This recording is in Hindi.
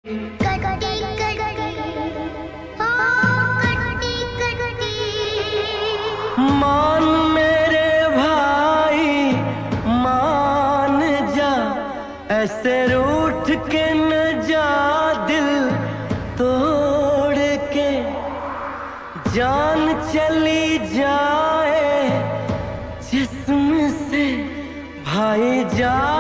कटी कटी ओ कटी कटी। मान मेरे भाई मान जा, ऐसे रूठ के न जा, दिल तोड़ के जान चली जाए जिस्म से भाई जा।